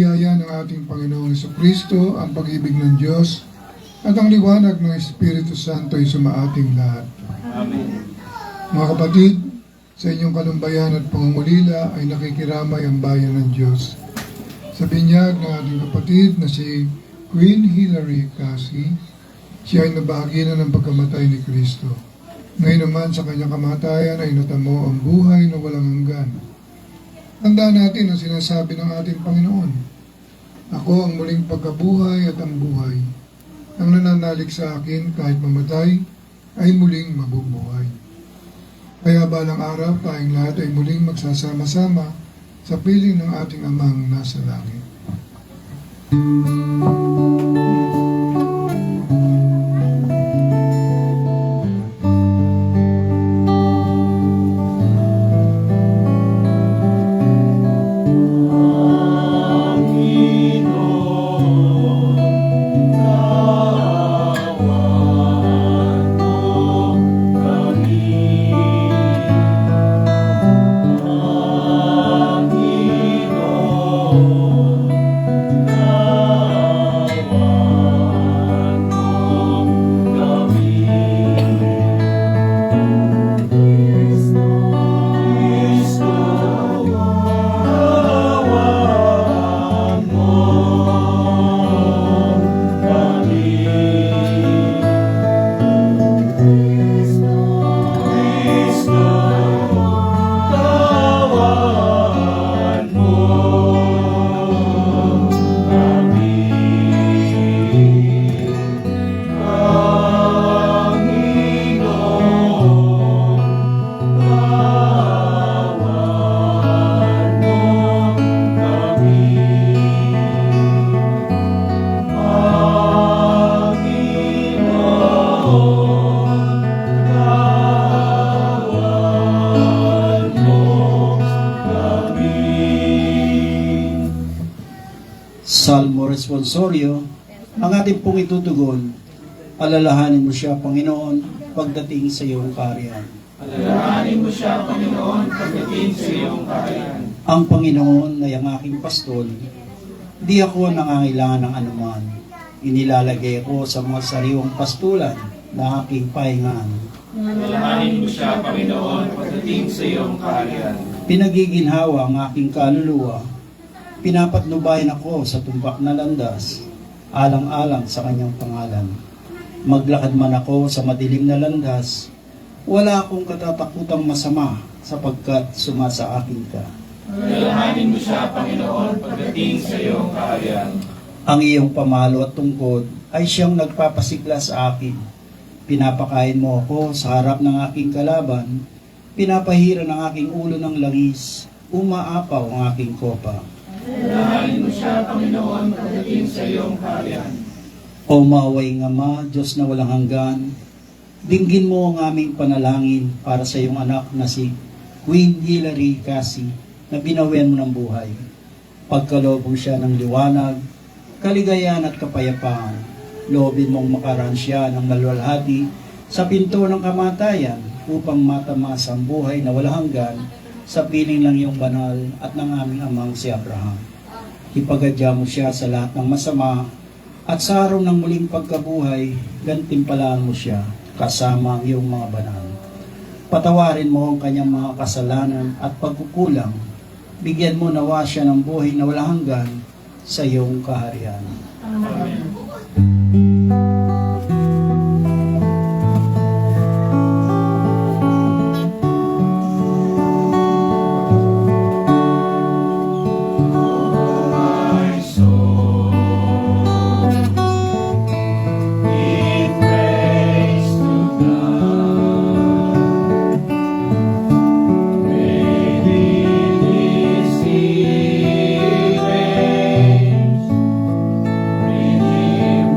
biyaya ng ating Panginoong Jesucristo, ang pag-ibig ng Diyos, at ang liwanag ng Espiritu Santo ay sumaating lahat. Amen. Mga kapatid, sa inyong kalumbayan at pangungulila ay nakikiramay ang bayan ng Diyos. Sa binyag ng ating kapatid na si Queen Hilary Cassie, siya ay nabahagi na ng pagkamatay ni Kristo. Ngayon naman sa kanyang kamatayan ay natamo ang buhay na walang hanggan. Tandaan natin ang sinasabi ng ating Panginoon. Ako ang muling pagkabuhay at ang buhay. Ang nananalig sa akin kahit mamatay ay muling mabubuhay. Kaya balang araw tayong lahat ay muling magsasama-sama sa piling ng ating Amang nasa langit. Salmo Responsorio, ang ating pong itutugon, alalahanin mo siya, Panginoon, pagdating sa iyong kaharian. Alalahanin mo siya, Panginoon, pagdating sa iyong kaharian. Ang Panginoon ay ang aking pastol, di ako nangangailangan ng anuman. Inilalagay ako sa mga sariwang pastulan na aking pahingaan. Alalahanin mo siya, Panginoon, pagdating sa iyong kaharian. Pinagiginhawa ang aking kaluluwa, pinapatnubayan ako sa tumpak na landas, alang-alang sa kanyang pangalan. Maglakad man ako sa madilim na landas, wala akong katatakutang masama sapagkat sumasa akin ka. Alalahanin mo siya, Panginoon, pagdating sa iyong kaharian. Ang iyong pamalo at tungkod ay siyang nagpapasigla sa akin. Pinapakain mo ako sa harap ng aking kalaban, pinapahira ng aking ulo ng langis, umaapaw ang aking kopa. Alalahanin mo siya, Panginoon, pagdating sa iyong kaharian. O maway nga ma, Diyos na walang hanggan, dinggin mo ang aming panalangin para sa iyong anak na si Queen Hilary Cassie na binawian mo ng buhay. Pagkaloob mo siya ng liwanag, kaligayahan at kapayapaan, loobin mong makaraan siya ng maluwalhati sa pinto ng kamatayan upang matamas ang buhay na walang hanggan sa piling ng iyong banal at ng aming amang si Abraham. Ipagadya mo siya sa lahat ng masama at sa araw ng muling pagkabuhay, gantimpalaan mo siya kasama ang iyong mga banal. Patawarin mo ang kanyang mga kasalanan at pagkukulang. Bigyan mo nawa siya ng buhay na walang hanggan sa iyong kaharian. Amen.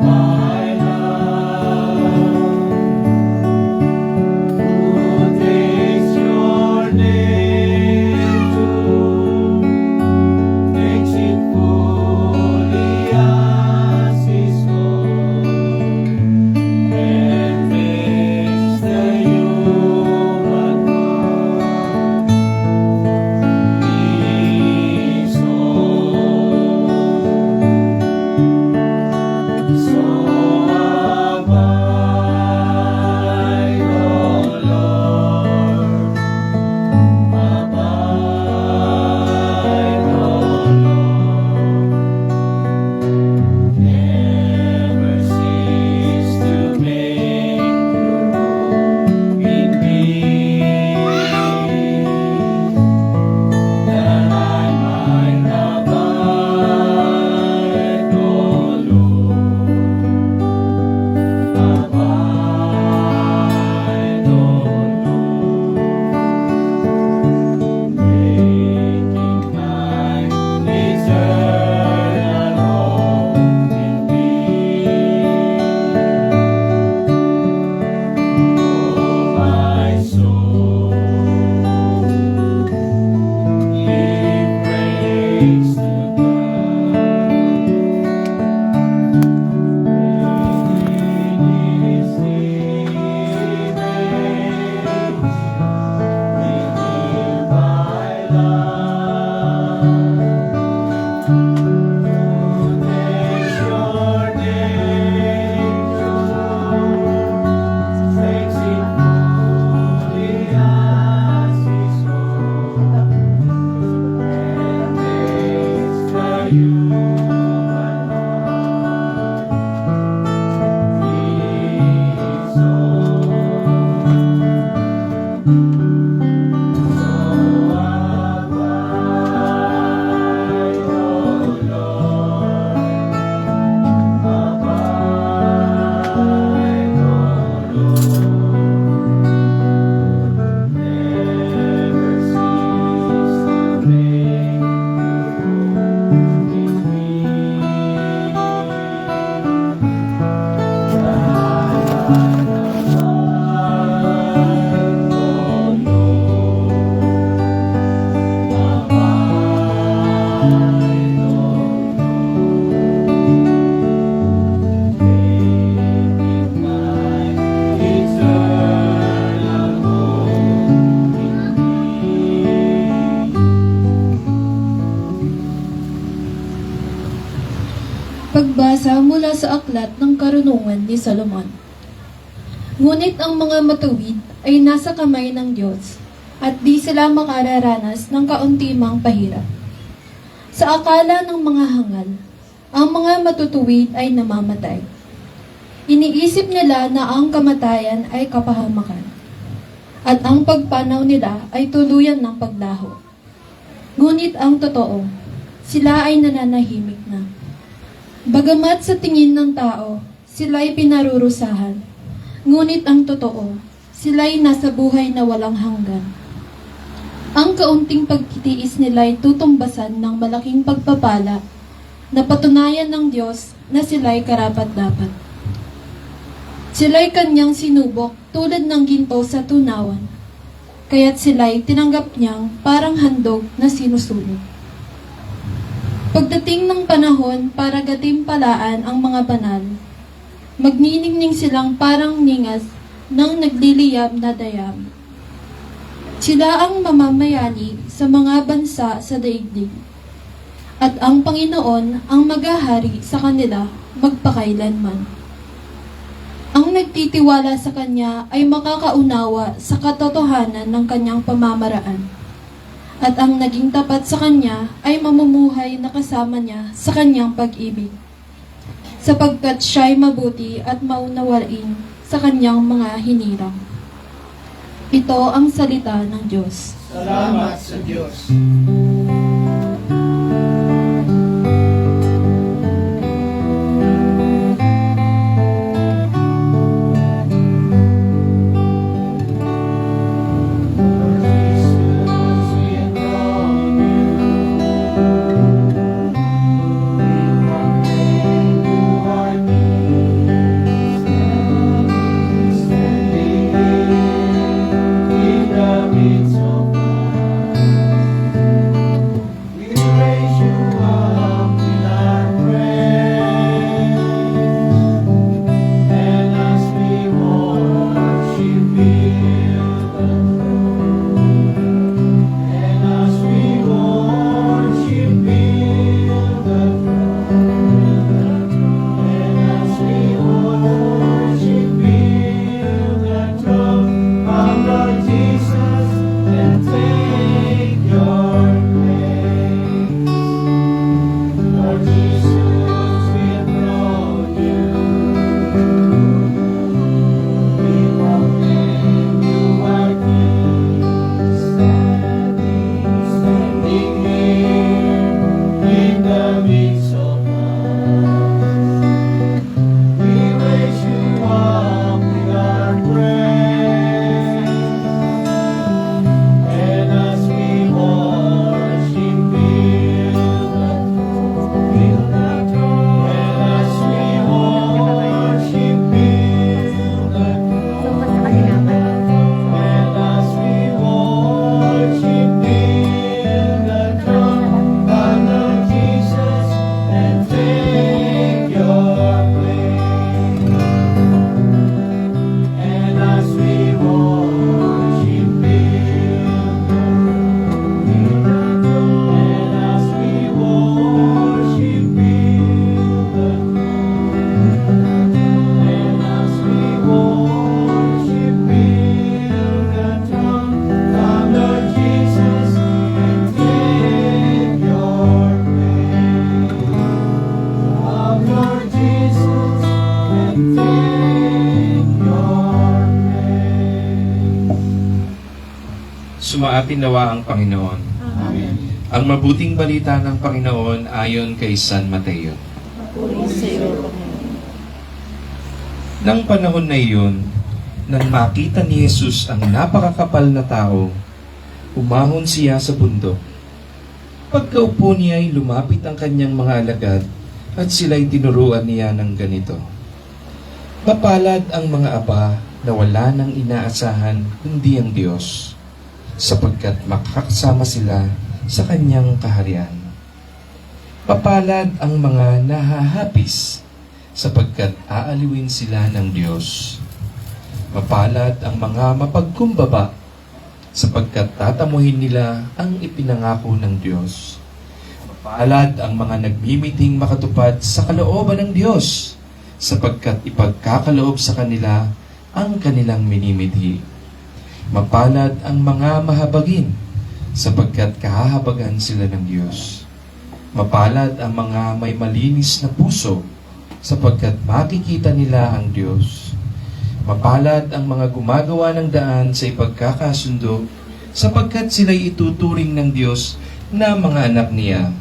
My Pagbasa mula sa aklat ng karunungan ni Solomon. Ngunit ang mga matuwid ay nasa kamay ng Diyos, at di sila makararanas ng kauntimang pahirap. Sa akala ng mga hangal, ang mga matutuwid ay namamatay. Iniisip nila na ang kamatayan ay kapahamakan, at ang pagpanaw nila ay tuluyan ng paglaho. Ngunit ang totoo, sila ay nananahimik na. Bagamat sa tingin ng tao, sila'y pinarurusahan. Ngunit ang totoo, sila'y nasa buhay na walang hanggan. Ang kaunting pagkitiis nila'y tutumbasan ng malaking pagpapala na patunayan ng Diyos na sila'y karapat-dapat. Sila'y kanyang sinubok tulad ng ginto sa tunawan, kaya't sila'y tinanggap niyang parang handog na sinusunog. Pagdating ng panahon para gatimpalaan ang mga banal, magniningning silang parang ningas ng nagliliyab na dayam. Sila ang mamamayani sa mga bansa sa daigdig, at ang Panginoon ang maghahari sa kanila magpakailanman. Ang nagtitiwala sa Kanya ay makakaunawa sa katotohanan ng Kanyang pamamaraan, at ang naging tapat sa Kanya ay mamumuhay na kasama Niya sa Kanyang pag-ibig, sapagkat Siya'y mabuti at maunawain sa Kanyang mga hinirang. Ito ang salita ng Diyos. Salamat sa Diyos. Sumaatin nawa ang Panginoon. Amen. Ang mabuting balita ng Panginoon ayon kay San Mateo. Puri sa iyo, Panginoon. Nang panahon na iyon, nang makita ni Jesus ang napakakapal na tao, umahon siya sa bundok. Pagkaupo niya ay lumapit ang kanyang mga alagad at sila'y tinuruan niya ng ganito. Mapalad ang mga aba na wala nang inaasahan kundi ang Diyos, sapagkat makakasama sila sa kanyang kaharian. Mapalad ang mga nahahapis, sapagkat aaliwin sila ng Diyos. Mapalad ang mga mapagkumbaba, sapagkat tatamuhin nila ang ipinangako ng Diyos. Mapalad ang mga nagmimiting makatupad sa kalooban ng Diyos, sapagkat ipagkakaloob sa kanila ang kanilang minimithi. Mapalad ang mga mahabagin, sapagkat kahahabagan sila ng Diyos. Mapalad ang mga may malinis na puso, sapagkat makikita nila ang Diyos. Mapalad ang mga gumagawa ng daan sa ipagkakasundo, sapagkat sila'y ituturing ng Diyos na mga anak niya.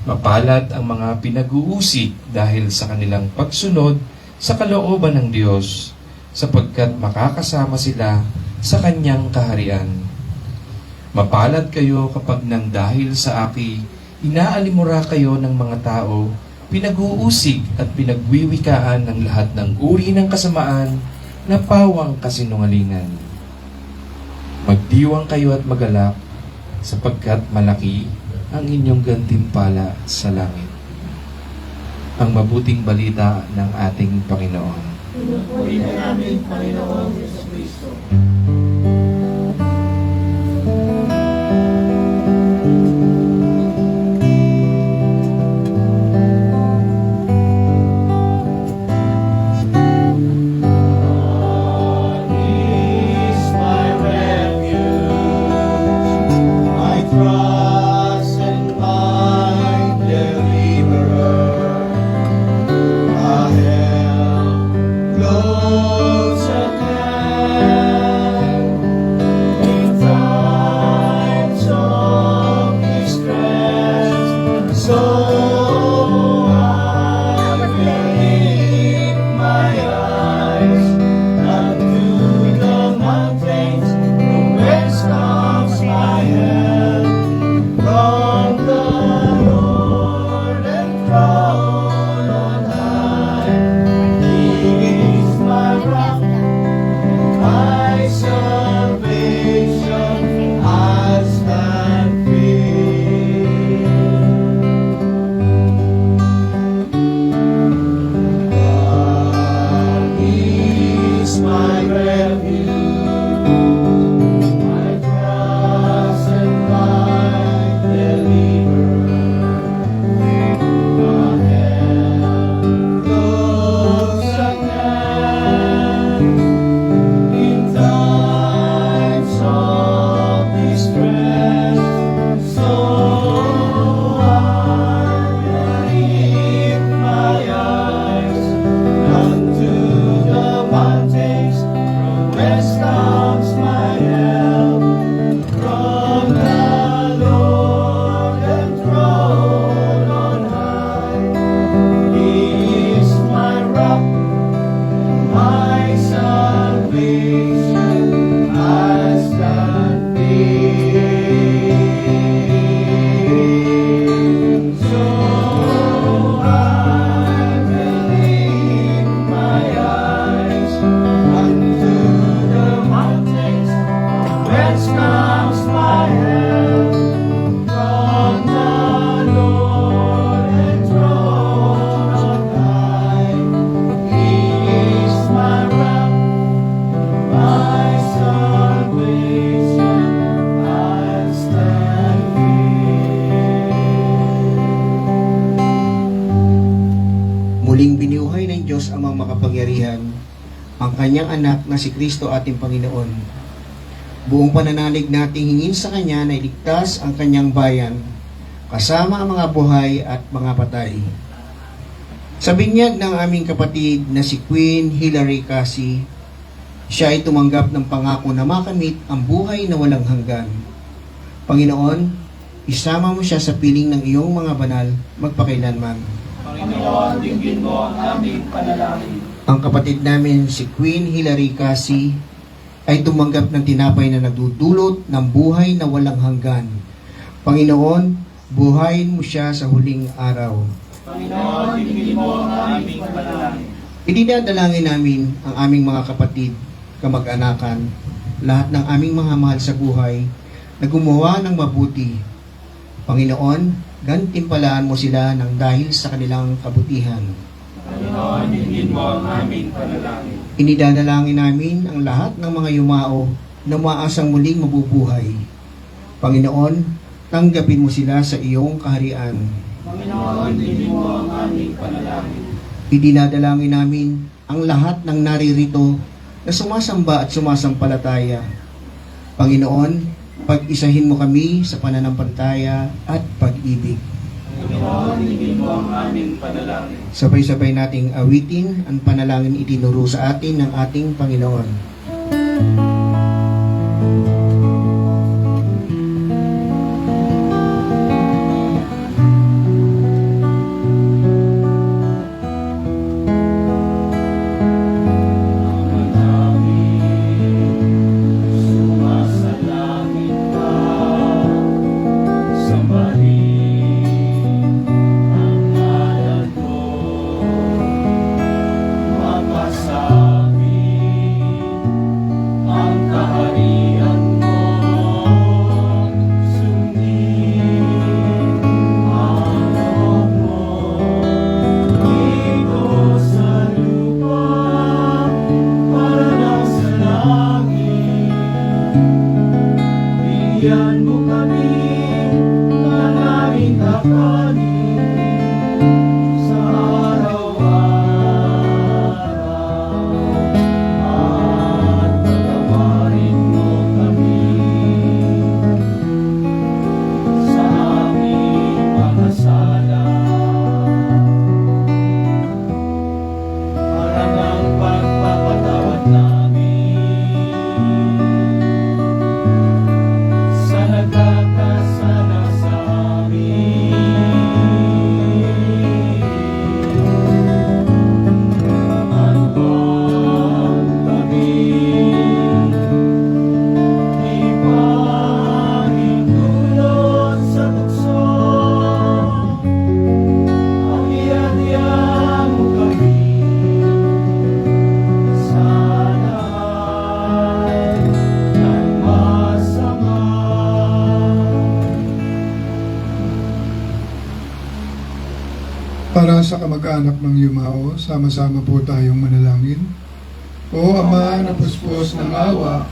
Mapalad ang mga pinag-uusig dahil sa kanilang pagsunod sa kalooban ng Diyos, sapagkat makakasama sila sa kanyang kaharian. Mapalad kayo kapag nang dahil sa aki, inaalimura kayo ng mga tao, pinag-uusig at pinagwiwikaan ng lahat ng uri ng kasamaan na pawang kasinungalingan. Magdiwang kayo at magalak, sapagkat malaki ang inyong gantimpala sa langit. Ang mabuting balita ng ating Panginoon. Pinupuri ka namin, Panginoon Yesu Kristo. Muling biniuhay ng Diyos amang makapangyarihan ang kanyang anak na si Kristo ating Panginoon. Buong pananalig nating hingin sa Kanya na iligtas ang kanyang bayan, kasama ang mga buhay at mga patay. Sa binyag ng aming kapatid na si Queen Hilary Cassie, siya ay tumanggap ng pangako na makamit ang buhay na walang hanggan. Panginoon, isama mo siya sa piling ng iyong mga banal magpakailanman. Panginoon, dinggin mo ang aming panalangin. Ang kapatid namin si Queen Hilary Cassie ay tumanggap ng tinapay na nagdudulot ng buhay na walang hanggan. Panginoon, buhayin mo siya sa huling araw. Panginoon, dinggin mo ang aming panalangin. Idinadalangin namin ang aming mga kapatid, kamag-anakan, lahat ng aming mga mahal sa buhay na gumawa ng mabuti. Panginoon, gantimpalaan mo sila ng dahil sa kanilang kabutihan. Panginoon, dinggin mo ang aming panalangin. Inidadalangin namin ang lahat ng mga yumao na umaasang muling mabubuhay. Panginoon, tanggapin mo sila sa iyong kaharian. Panginoon, dinggin mo ang aming panalangin. Idinadalangin namin ang lahat ng naririto na sumasamba at sumasampalataya. Panginoon, pag-isahin mo kami sa pananampalataya at pag-ibig. Panginoon, dinggin mo ang aming panalangin. Sabay-sabay nating awitin ang panalangin itinuro sa atin ng ating Panginoon. Sumasalangit ka, sambahin ang ngalan ko, mapasakit ang kaharian mo, sundin ang loob mo, dito sa lupa, para lang sa langit. Bigyan mo kami ng aming kakanin sa araw-araw, at patawarin mo kami sa aming mga sala, para ng pagpapatawad namin sa nagkakasala sa amin. Handang kami ipahintulot sa tukso, ang iyan mo kami sa lahat ng masama. Para sa kamag-anak ng yumao, sama-sama po tayong manalangin. O Ama na puspos ng awa,